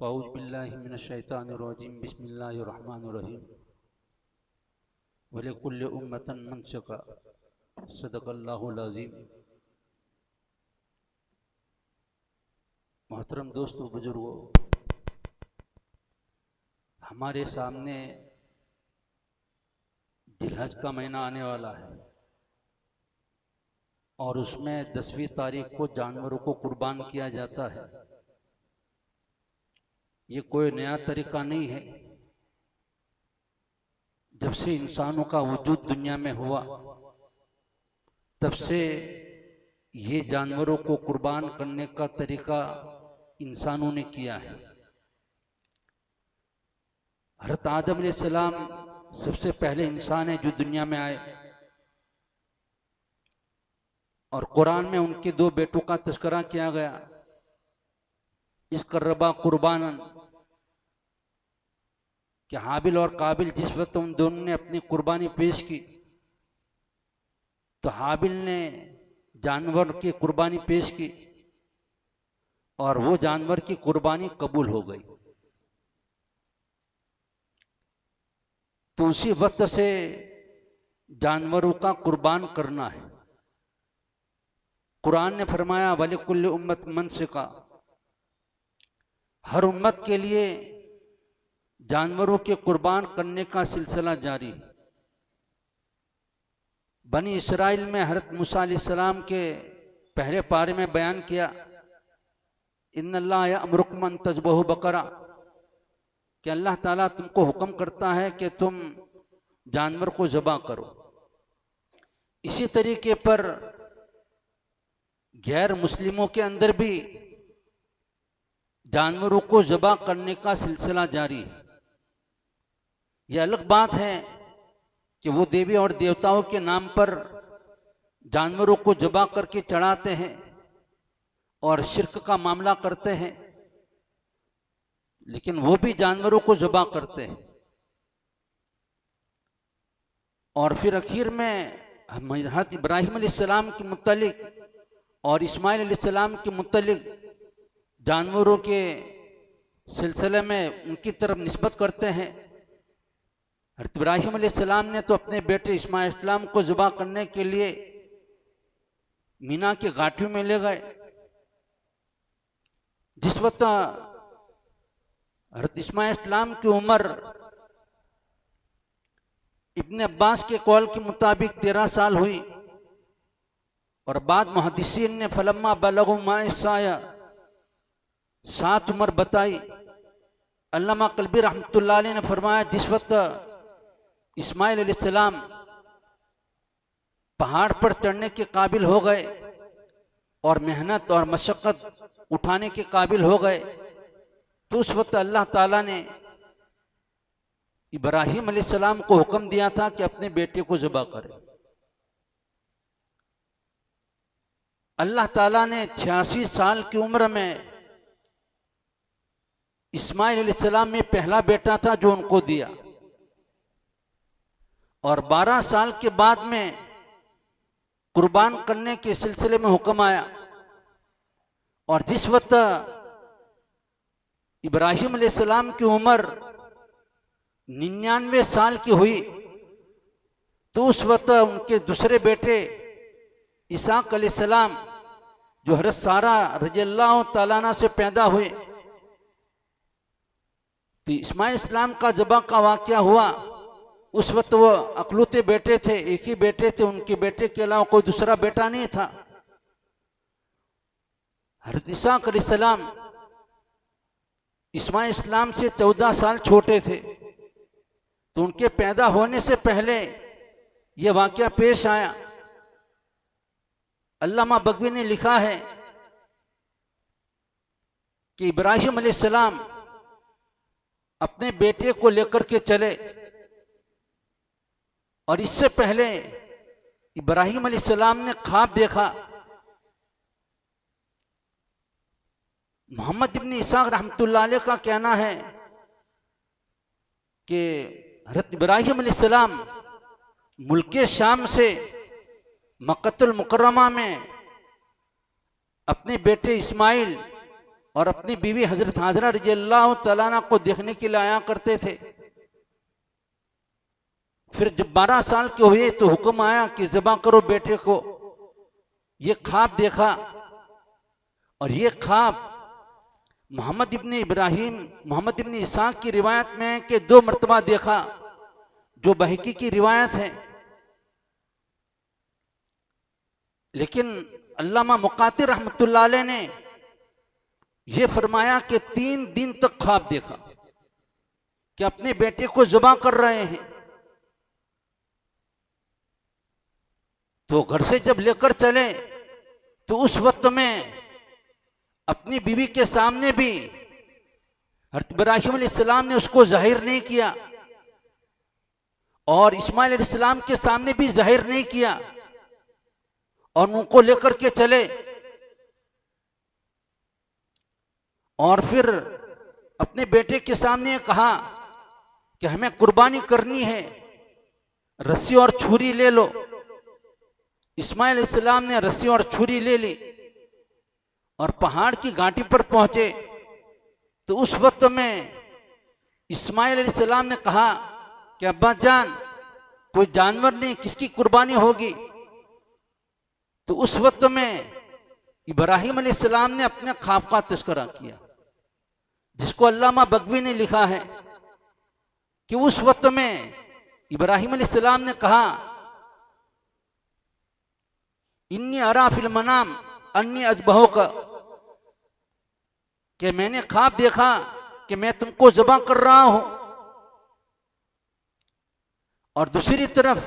फ़ाऊज़ बिल्लाहि मिनश्शैतानिर्रजीम बिस्मिल्लाहिर्रहमानिर्रहीम वलिकुल्लि उम्मतन मनसका सदक़ल्लाहुल अज़ीम। मोहतरम दोस्तों, बुजुर्गों, हमारे सामने जिलहज का महीना आने वाला है और उसमें 10वीं तारीख को जानवरों को कुर्बान किया जाता है। ये कोई नया तरीका नहीं है। जब से इंसानों का वजूद दुनिया में हुआ तब से ये जानवरों को कुर्बान करने का तरीका इंसानों ने किया है। हज़रत आदम अलैहिस्सलाम सबसे पहले इंसान है जो दुनिया में आए और कुरान में उनके दो बेटों का तज़किरा किया गया, इसकर्रबा कुर्बानन, कि हाबिल और काबिल जिस वक्त उन दोनों ने अपनी कुर्बानी पेश की तो हाबिल ने जानवर की कुर्बानी पेश की और वो जानवर की कुर्बानी कबूल हो गई। तो उसी वक्त से जानवरों का कुर्बान करना है। कुरान ने फरमाया वलिकुल्लि उम्मत मनसिका, हर उम्मत के लिए जानवरों के कुर्बान करने का सिलसिला जारी है। बनी इसराइल में हज़रत मूसा अलैहिस्सलाम के पहले पारे में बयान किया इन्नल्लाह यअमुरुकुम अन तज़बहू बकरा, कि अल्लाह ताला तुमको हुक्म करता है कि तुम जानवर को ज़बा करो। इसी तरीके पर गैर मुस्लिमों के अंदर भी जानवरों को ज़बा करने का सिलसिला जारी है। यह अलग बात है कि वो देवी और देवताओं के नाम पर जानवरों को ज़बा करके चढ़ाते हैं और शिर्क का मामला करते हैं, लेकिन वो भी जानवरों को ज़बा करते हैं। और फिर आखिर में हज़रत इब्राहीम अलैहिस्सलाम के मुत्तलिक और इस्माइल अलैहिस्सलाम के मुत्तलिक जानवरों के सिलसिले में उनकी तरफ निस्बत करते हैं। हज़रत इब्राहीम अलैहिस्सलाम ने तो अपने बेटे इस्माइल अलैहिस्सलाम को ज़बा करने के लिए मीना के घाटियों में ले गए। जिस वक्त हज़रत इस्माइल अलैहिस्सलाम की उम्र इब्न अब्बास के कौल के मुताबिक 13 साल हुई और बाद मुहद्दिसीन ने फलम्मा बलगु माए साया 7 उम्र बताई। अल्लामा कल्बी रहमतुल्लाह अलैह ने फरमाया जिस वक्त इस्माइल अलैहिस्सलाम पहाड़ पर चढ़ने के काबिल हो गए और मेहनत और मशक्क़त उठाने के काबिल हो गए तो उस वक्त अल्लाह ताला ने इब्राहीम अलैहिस्सलाम को हुक्म दिया था कि अपने बेटे को ज़बा करें। अल्लाह ताला ने 86 साल की उम्र में इस्माइल अलैहिस्सलाम में पहला बेटा था जो उनको दिया और 12 साल के बाद में कुर्बान करने के सिलसिले में हुक्म आया। और जिस वक्त इब्राहीम अलैहिस्सलाम की उम्र 99 साल की हुई तो उस वक्त उनके दूसरे बेटे इसहाक अलैहिस्सलाम जो हज़रत सारा रज़ियल्लाहु तआला अन्हा से पैदा हुए, तो इस्माइल अलैहिस्सलाम का ज़बा का वाक़या हुआ। उस वक्त वो अकलौते बेटे थे, एक ही बेटे थे, उनके बेटे के अलावा कोई दूसरा बेटा नहीं था। हज़रत इसहाक अलैहिस्सलाम इस्माइल अलैहिस्सलाम से 14 साल छोटे थे, तो उनके पैदा होने से पहले यह वाक़या पेश आया। अल्लामा बगवी ने लिखा है कि इब्राहीम अलैहिस्सलाम अपने बेटे को लेकर के चले और इससे पहले इब्राहीम अलैहिस्सलाम ने ख्वाब देखा। मोहम्मद इब्न इसहाक रहमतुल्लाह अलैह का कहना है कि हज़रत इब्राहीम अलैहिस्सलाम मुल्के शाम से मक्कतुल मुकर्रमा में अपने बेटे इस्माइल और अपनी बीवी हजरत हाजरा रज़ियल्लाहु तआला अन्हा को देखने के लिए आया करते थे। फिर जब 12 साल के हुए तो हुक्म आया कि ज़िबा करो बेटे को। ये ख्वाब देखा और ये ख्वाब मोहम्मद इब्न इब्राहिम, मोहम्मद इब्न इसाक की रिवायत में है कि 2 मरतबा देखा, जो बहकी की रिवायत है। लेकिन अल्लामा मुकातिल रहमतुल्लाह अलैह ने यह फरमाया कि 3 दिन तक ख्वाब देखा कि अपने बेटे को ज़िबा कर रहे हैं। तो घर से जब लेकर चले तो उस वक्त में अपनी बीवी के सामने भी हज़रत इब्राहीम अलैहिस्सलाम ने उसको जाहिर नहीं किया और इस्माइल अलैहिस्सलाम के सामने भी जाहिर नहीं किया और उनको लेकर के चले। और फिर अपने बेटे के सामने कहा कि हमें कुर्बानी करनी है, रस्सी और छुरी ले लो। इस्माइल अलैहिस्सलाम ने रस्सी और छुरी ले ली और पहाड़ की घाटी पर पहुंचे। तो उस वक्त में इस्माइल अलैहिस्सलाम ने कहा कि अब्बा जान, कोई जानवर नहीं, किसकी कुर्बानी होगी? तो उस वक्त में इब्राहीम अलैहिस्सलाम ने अपने ख्वाब का तज़किरा किया, जिसको अल्लामा बगवी ने लिखा है कि उस वक्त में इब्राहीम अलैहिस्सलाम ने कहा, इन्नी अरा फिल मनाम अन्नी अज़बहुका, कि मैंने ख्वाब देखा कि मैं तुमको ज़िबा कर रहा हूं। और दूसरी तरफ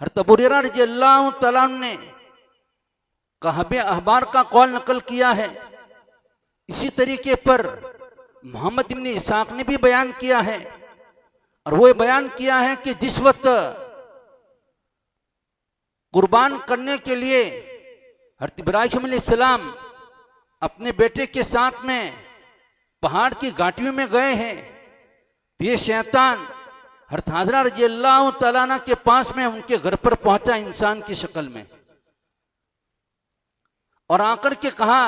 हज़रत अबू हुरैरा रज़ियल्लाहु तआला अन्हु ने कहबे अहबार का कौल नकल किया है। इसी तरीके पर मोहम्मद इब्न इसाक ने भी बयान किया है और वो बयान किया है कि जिस वक्त कुर्बान करने के लिए हज़रत इब्राहीम अलैहिस्सलाम अपने बेटे के साथ में पहाड़ की घाटियों में गए हैं, तो ये शैतान हज़रत हाजरा रज़ियल्लाहु तआला अन्हा के पास में उनके घर पर पहुंचा इंसान की शक्ल में और आकर के कहा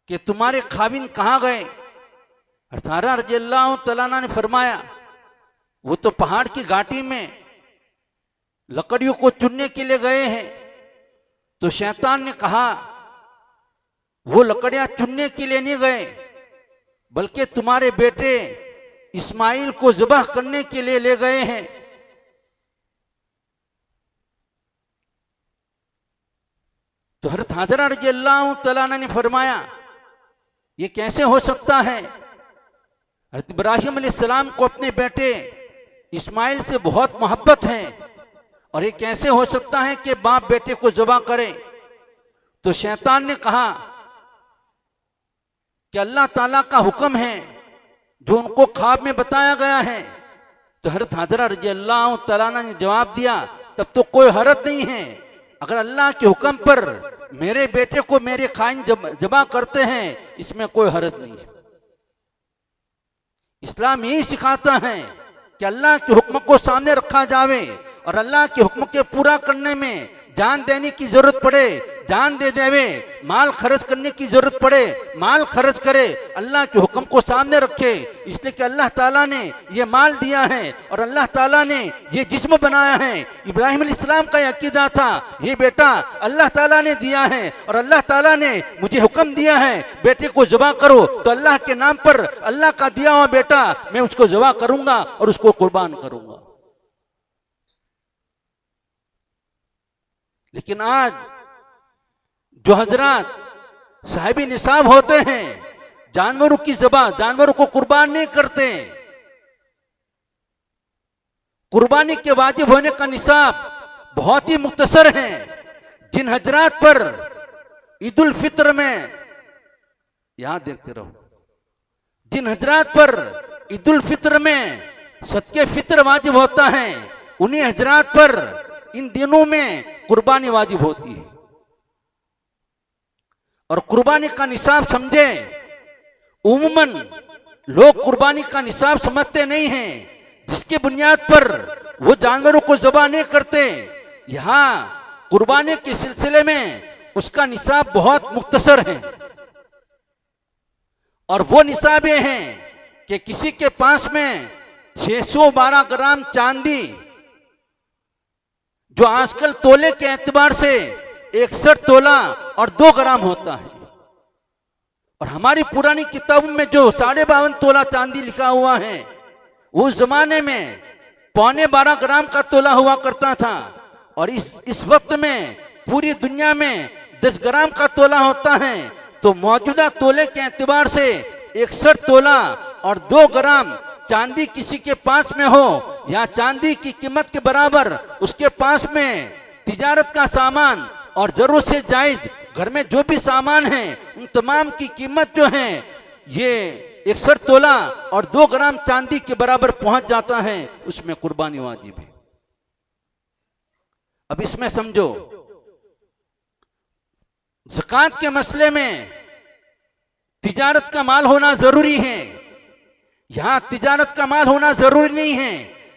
कि तुम्हारे खाविन कहाँ गए? हज़रत हाजरा रज़ियल्लाहु तआला अन्हा ने फरमाया, वो तो पहाड़ की घाटी में लकड़ियों को चुनने के लिए गए हैं। तो शैतान ने कहा, वो लकड़ियां चुनने के लिए नहीं गए, बल्कि तुम्हारे बेटे इस्माइल को ज़िबह करने के लिए ले गए हैं। तो हज़रत हाजरा रज़ियल्लाहु तआला अन्हा ने फरमाया, ये कैसे हो सकता है? हज़रत इब्राहीम अलैहिस्सलाम को अपने बेटे इस्माइल से बहुत मोहब्बत है और ये कैसे हो सकता है कि बाप बेटे को ज़िबह करे? तो शैतान ने कहा कि अल्लाह ताला का हुक्म है जो उनको ख्वाब में बताया गया है। तो हज़रत हाजरा रज़ियल्लाहु तआला अन्हा ने जवाब दिया, तब तो कोई हरज नहीं है, अगर अल्लाह के हुक्म पर मेरे बेटे को मेरे खाइन ज़िबह करते हैं, इसमें कोई हरज नहीं है। इस्लाम यही सिखाता है कि अल्लाह के हुक्म को सामने रखा जावे और अल्लाह के हुक्म के पूरा करने में जान देने की जरूरत पड़े, जान दे देवे, माल खर्च करने की जरूरत पड़े, माल खर्च करे, अल्लाह के हुक्म को सामने रखे। इसलिए कि अल्लाह ताला ने ये माल दिया है और अल्लाह ताला ने ये जिस्म बनाया है। इब्राहीम अलैहिस्सलाम का अकीदा था, ये बेटा अल्लाह ताला ने दिया है और अल्लाह ताला ने मुझे हुक्म दिया है बेटे को ज़िबह करो, तो अल्लाह के नाम पर अल्लाह का दिया हुआ बेटा मैं उसको ज़िबह करूंगा और उसको कुर्बान करूंगा। लेकिन आज जो हजरात साहिबी निसाब होते हैं, जानवरों की ज़िबह, जानवरों को कुर्बान नहीं करते। कुर्बानी के वाजिब होने का निसाब बहुत ही मुख्तसर है। जिन हजरात पर ईद उल फित्र में, यहां देखते रहो, जिन हजरात पर ईद उल फित्र में सदके फित्र वाजिब होता है, उन्हीं हजरात पर इन दिनों में कुर्बानी वाजिब होती है। और कुर्बानी का निसाब समझे, उम्मन लोग कुर्बानी का निसाब समझते नहीं हैं, जिसके बुनियाद पर वो जानवरों को ज़िबह नहीं करते। यहाँ कुर्बानी के सिलसिले में उसका निसाब बहुत मुख्तसर है। और वो निसाबें हैं कि किसी के पास में 612 ग्राम चांदी, जो आजकल तोले के एतबार से 61 तोला और 2 ग्राम होता है, और हमारी पुरानी किताबों में जो 52.5 तोला चांदी लिखा हुआ है, उस जमाने में 12.25 ग्राम का तोला हुआ करता था, और इस वक्त में पूरी दुनिया में 10 ग्राम का तोला होता है। तो मौजूदा तोले के एतबार से 61 तोला और 2 ग्राम चांदी किसी के पास में हो, या चांदी की कीमत के बराबर उसके पास में तिजारत का सामान और जरूरत से जायद घर में जो भी सामान है, उन तमाम की कीमत जो है ये 61 तोला और 2 ग्राम चांदी के बराबर पहुंच जाता है, उसमें कुर्बानी वाजिब है। अब इसमें समझो, ज़कात के मसले में तिजारत का माल होना जरूरी है। यहां तिजारत का माल होना जरूरी नहीं है।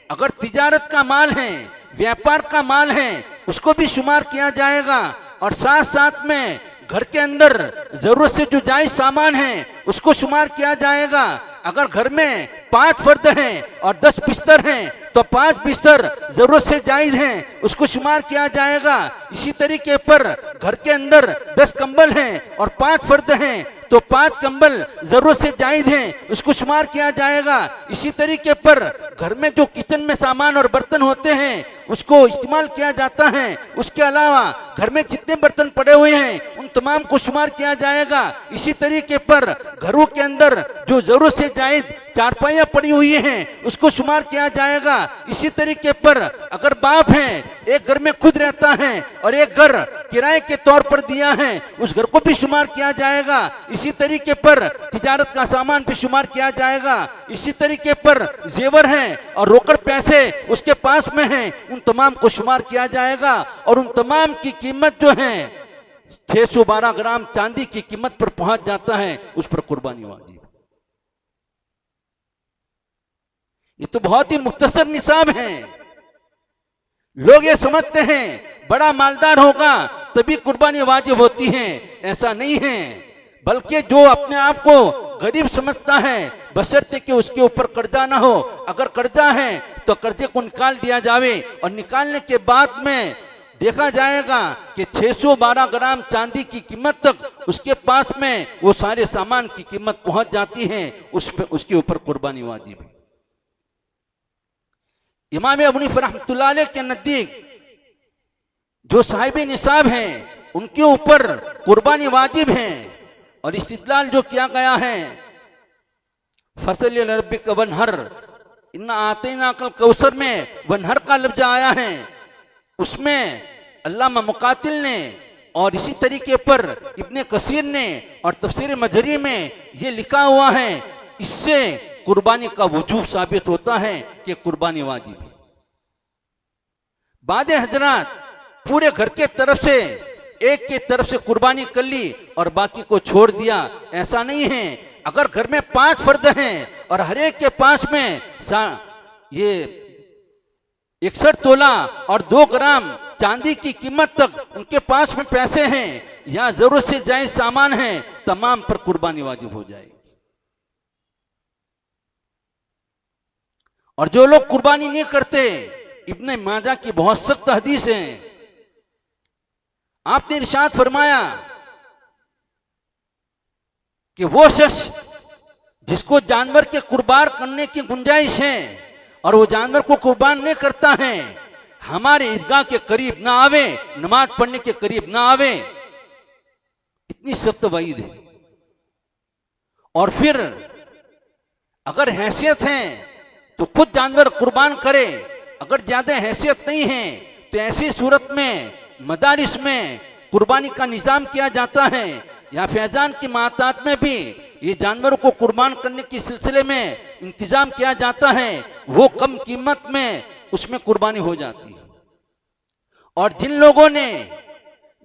अगर तिजारत का माल है, व्यापार का माल है, उसको भी शुमार किया जाएगा, और साथ साथ में घर के अंदर जरूरत से जो जायज सामान है उसको शुमार किया जाएगा। अगर घर में 5 फर्द हैं और 10 बिस्तर हैं, तो 5 बिस्तर जरूरत से जायज हैं, उसको शुमार किया जाएगा। इसी तरीके पर घर के अंदर 10 कंबल हैं और 5 फर्द हैं, तो 5 कंबल जरूरत से जायज हैं, उसको शुमार किया जाएगा। इसी तरीके पर घर में जो किचन में सामान और बर्तन होते हैं उसको इस्तेमाल किया जाता है। उसके अलावा घर में जितने बर्तन पड़े हुए हैं उन तमाम को शुमार किया जाएगा। इसी तरीके पर घरों के अंदर जो जरूरत से जायद चारपाइयां पड़ी हुई हैं उसको शुमार किया जाएगा। इसी तरीके पर अगर बाप है, एक घर में खुद रहता है और एक घर किराए के तौर पर दिया है, उस घर को भी शुमार किया जाएगा। इसी तरीके पर तिजारत का सामान भी शुमार किया जाएगा। इसी तरीके पर जेवर हैं और रोकड़ पैसे उसके पास में हैं, उन तमाम को शुमार किया जाएगा, और उन तमाम की कीमत जो है 612 ग्राम चांदी की कीमत पर पहुंच जाता है, उस पर कुर्बानी वाजिब। ये तो बहुत ही मुख्तसर निसाब है। लोग ये समझते हैं बड़ा मालदार होगा तभी कुर्बानी वाजिब होती है, ऐसा नहीं है। बल्कि जो अपने आप को गरीब समझता है, बशर्ते कि उसके ऊपर कर्जा ना हो। अगर कर्जा है तो कर्जे को निकाल दिया जावे, और निकालने के बाद में देखा जाएगा कि 612 ग्राम चांदी की कीमत तक उसके पास में वो सारे सामान की कीमत पहुंच जाती है, उसके ऊपर कुर्बानी वाजिब है। इमाम अबू हनीफा रहमतुल्लाह अलैह के नजदीक जो साहिब निसाब हैं उनके ऊपर कुर्बानी वाजिब है, और इस्तिदलाल जो किया गया है फसली रब्बिक वनहर, इन्ना आतैनाकल कौसर में वनहर का लफ्ज आया है, उसमें अल्लामा मुकातिल ने और इसी तरीके पर इब्ने कसीर ने और तफसीर मजरी में ये लिखा हुआ है, इससे कुर्बानी का वजूब साबित होता है कि कुर्बानी वाजिब है। बाद हजरात पूरे घर के तरफ से एक के तरफ से कुर्बानी कर ली और बाकी को छोड़ दिया, ऐसा नहीं है। अगर घर में 5 फर्द हैं और हर एक के पास में ये 61 तोला और 2 ग्राम चांदी की कीमत तक उनके पास में पैसे हैं या जरूरत से जायज सामान है, तमाम पर कुर्बानी वाजिब हो जाएगी। और जो लोग कुर्बानी नहीं करते, इब्ने माजा की बहुत सख्त हदीस है, आपने इरशाद फरमाया कि वो शख्स जिसको जानवर के कुर्बान करने की गुंजाइश है और वो जानवर को कुर्बान नहीं करता है, हमारे ईदगाह के करीब ना आवे, नमाज पढ़ने के करीब ना आवे, इतनी सख्त वईद है। और फिर अगर हैसियत है तो खुद जानवर कुर्बान करे, अगर ज्यादा हैसियत नहीं है तो ऐसी सूरत में मदारिस में कुर्बानी का निजाम किया जाता है, या फैजान की मातात में भी ये जानवरों को कुर्बान करने के सिलसिले में इंतजाम किया जाता है, वो कम कीमत में उसमें कुर्बानी हो जाती है। और जिन लोगों ने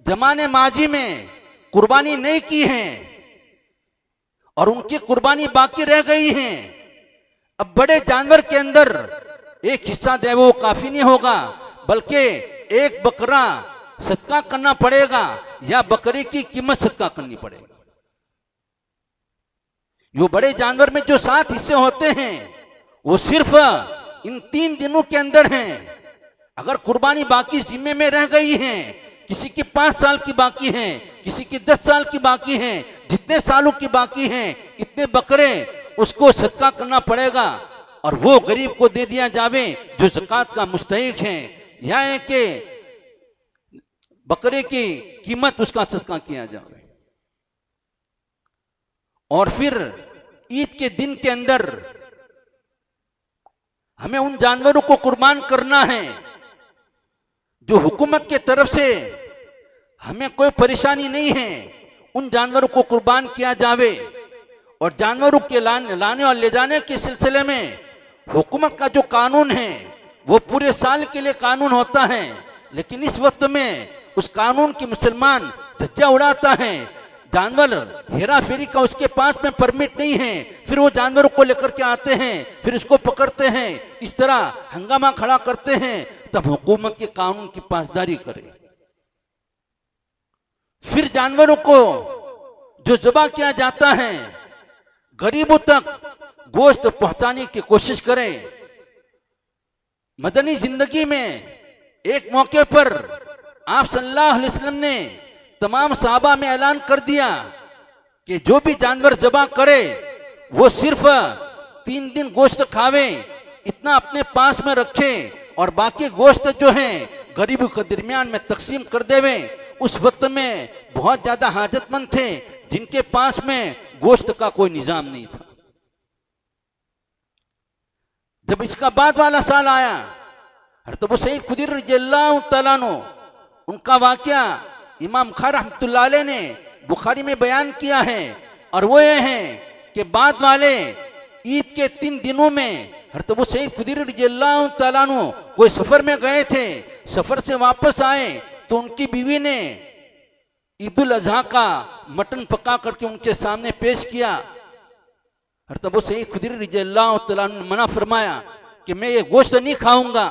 जमाने माजी में कुर्बानी नहीं की है और उनकी कुर्बानी बाकी रह गई है, अब बड़े जानवर के अंदर एक हिस्सा दे वो काफी नहीं होगा, बल्कि एक बकरा सदका करना पड़ेगा या बकरे की कीमत सदका करनी पड़ेगी। यो बड़े जानवर में जो 7 हिस्से होते हैं वो सिर्फ इन 3 दिनों के अंदर हैं। अगर कुर्बानी बाकी जिम्मे में रह गई है, किसी की 5 साल की बाकी है, किसी की 10 साल की बाकी है, जितने सालों की बाकी हैं इतने बकरे उसको सदका करना पड़ेगा और वो गरीब को दे दिया जावे जो ज़कात का मुस्तहिक है, या है कि बकरे की कीमत उसका सदका किया जावे। और फिर ईद के दिन के अंदर हमें उन जानवरों को कुर्बान करना है जो हुकूमत के तरफ से हमें कोई परेशानी नहीं है, उन जानवरों को कुर्बान किया जावे। और जानवरों के लाने और ले जाने के सिलसिले में हुकूमत का जो कानून है वो पूरे साल के लिए कानून होता है, लेकिन इस वक्त में उस कानून की मुसलमान धज्जा उड़ाता है। जानवर हेरा फेरी का उसके पास में परमिट नहीं है, फिर वो जानवरों को लेकर के आते हैं, फिर उसको पकड़ते हैं, इस तरह हंगामा खड़ा करते हैं। तब हुकूमत के कानून की पासदारी करे। फिर जानवरों को जो ज़बा किया जाता है गरीबों तक गोश्त पहुंचाने की कोशिश करें। मदनी जिंदगी में एक मौके पर आप सल्लल्लाहु अलैहि वसल्लम ने तमाम सहाबा में ऐलान कर दिया कि जो भी जानवर ज़बा करे वो सिर्फ 3 दिन गोश्त खावे, इतना अपने पास में रखे और बाकी गोश्त जो है गरीबों के दरमियान में तकसीम कर देवे। उस वक्त में बहुत ज्यादा हाजतमंद थे जिनके पास में गोश्त का कोई निजाम नहीं था। जब इसका बाद वाला साल आया, हज़रत सईद खुदरी रज़ियल्लाहु तआला अन्हु उनका वाक़या इमाम बुखारी रहमतुल्लाह अलैह ने बुखारी में बयान किया है, और वो ये है कि बाद वाले ईद के 3 दिनों में हज़रत सईद खुदरी रज़ियल्लाहु तआला अन्हु कोई सफर में गए थे, सफर से वापस आए तो उनकी बीवी ने ईद उल अज़हा का मटन पका करके उनके सामने पेश किया। हज़रत सईद खुदरी रज़ियल्लाहु तआला अन्हु ने मना फरमाया कि मैं ये गोश्त नहीं खाऊंगा,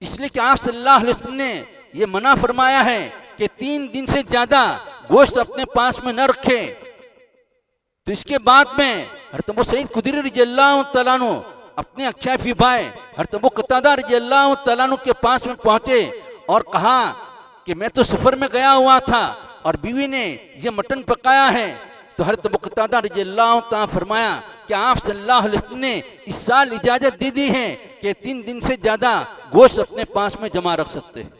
इसलिए कि आप सल्लल्लाहु अलैहि वसल्लम ने ये मना फरमाया है कि 3 दिन से ज्यादा गोश्त अपने पास में न रखे। तो इसके बाद में हज़रत सईद खुदरी रज़ियल्लाहु तआला अन्हु अपने अख्याफी भाई हज़रत अबू कतादा रज़ियल्लाहु तआला अन्हु के पास में पहुंचे और कहा कि मैं तो सफर में गया हुआ था और बीवी ने ये मटन पकाया है। तो हज़रत अबू कतादा रज़ियल्लाहु तआला फरमाया कि आप सल्लल्लाहु अलैहि वसल्लम ने इस साल इजाजत दे दी है कि 3 दिन से ज्यादा गोश्त अपने पास में जमा रख सकते हैं,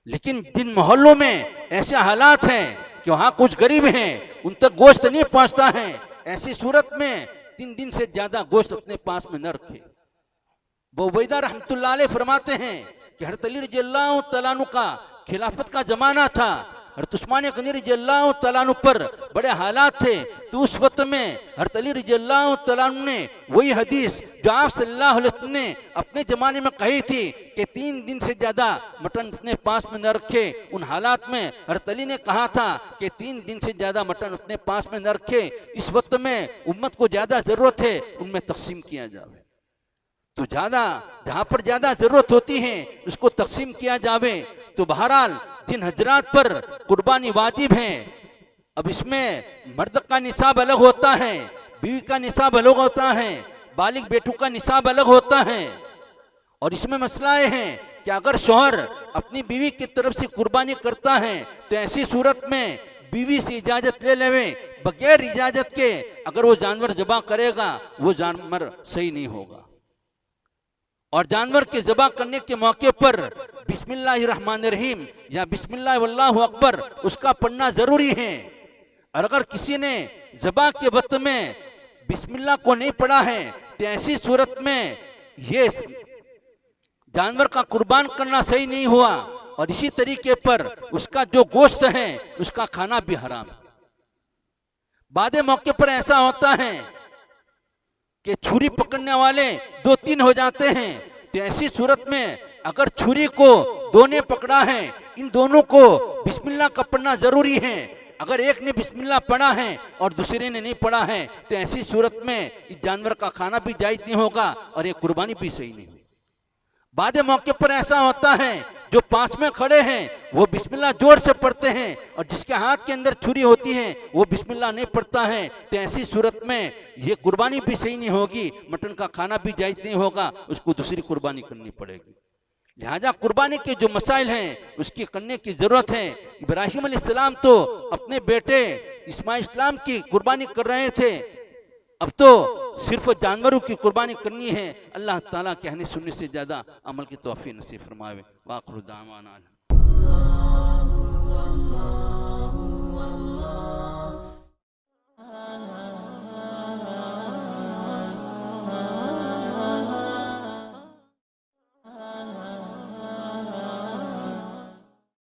लेकिन जिन मोहल्लों में ऐसे हालात हैं कि वहां कुछ गरीब हैं उन तक गोश्त नहीं पहुंचता है, ऐसी सूरत में 3 दिन से ज्यादा गोश्त अपने पास में न रखे। अबू उबैदा रहमतुल्लाह अलैह फरमाते हैं कि हज़रत अली रज़ियल्लाहु तआला अन्हु का खिलाफत का जमाना था, हज़रत उस्मान गनी रज़ियल्लाहु तआला अन्हु पर बड़े हालात थे। तो उस वक्त में हज़रत अली रज़ियल्लाहु तआला अन्हु ने वही हदीस जो आप सल्लल्लाहु अलैहि वसल्लम ने अपने जमाने में कही थी कि 3 दिन से ज्यादा मटन अपने पास में न रखे, उन हालात में हज़रत अली ने कहा था कि 3 दिन से ज्यादा मटन अपने पास में न रखे, इस वक्त में उम्मत को ज्यादा जरूरत है उनमें तकसीम किया जाए। तो ज्यादा जहां पर ज्यादा जरूरत होती है उसको तकसीम किया जावे। तो बहरहाल जिन हजरात पर कुर्बानी वाजिब है, अब इसमें मर्द का निसाब अलग होता है, बीवी का निसाब अलग होता है, बालिग बेटू का निसाब अलग होता है। और इसमें मसला ये है कि अगर शौहर अपनी बीवी की तरफ से कुर्बानी करता है तो ऐसी सूरत में बीवी से इजाजत ले लेवे, बगैर इजाजत के अगर वो जानवर ज़बा करेगा वो जानवर सही नहीं होगा। और जानवर के ज़बा करने के मौके पर बिस्मिल्लाहिर्रहमानिर्रहीम या बिस्मिल्लाह वल्लाहु अकबर उसका पढ़ना जरूरी है। और अगर किसी ने ज़बा के वक्त में बिस्मिल्लाह को नहीं पढ़ा है तो ऐसी सूरत में ये जानवर का कुर्बान करना सही नहीं हुआ, और इसी तरीके पर उसका जो गोश्त है उसका खाना भी हराम है। बादे मौके पर ऐसा होता है कि छुरी पकड़ने वाले 2-3 हो जाते हैं, तो ऐसी सूरत में अगर छुरी को 2 ने पकड़ा है, इन दोनों को बिस्मिल्लाह का पढ़ना जरूरी है। अगर एक ने बिस्मिल्लाह पढ़ा है और दूसरे ने नहीं पढ़ा है तो ऐसी सूरत में इस जानवर का खाना भी जायज नहीं होगा और ये कुर्बानी भी सही नहीं होगी। बाद मौके पर ऐसा होता है जो पास में खड़े हैं वो बिस्मिल्लाह जोर से पढ़ते हैं, और जिसके हाथ के अंदर छुरी होती है वो बिस्मिल्लाह नहीं पढ़ता है, तो ऐसी सूरत में ये कुर्बानी भी सही नहीं होगी, मटन का खाना भी जायज़ नहीं होगा, उसको दूसरी कुर्बानी करनी पड़ेगी। लिहाजा कुर्बानी के जो मसाइल हैं उसकी करने की ज़रूरत है। इब्राहिम अलैहिस्सलाम तो अपने बेटे इस्माइल अलैहिस्सलाम की कुर्बानी कर रहे थे, अब तो सिर्फ जानवरों की कुर्बानी करनी है। अल्लाह ताला कहने सुनने से ज़्यादा अमल की तौफीक नसीब फरमावे। वाक़िअ दावाना।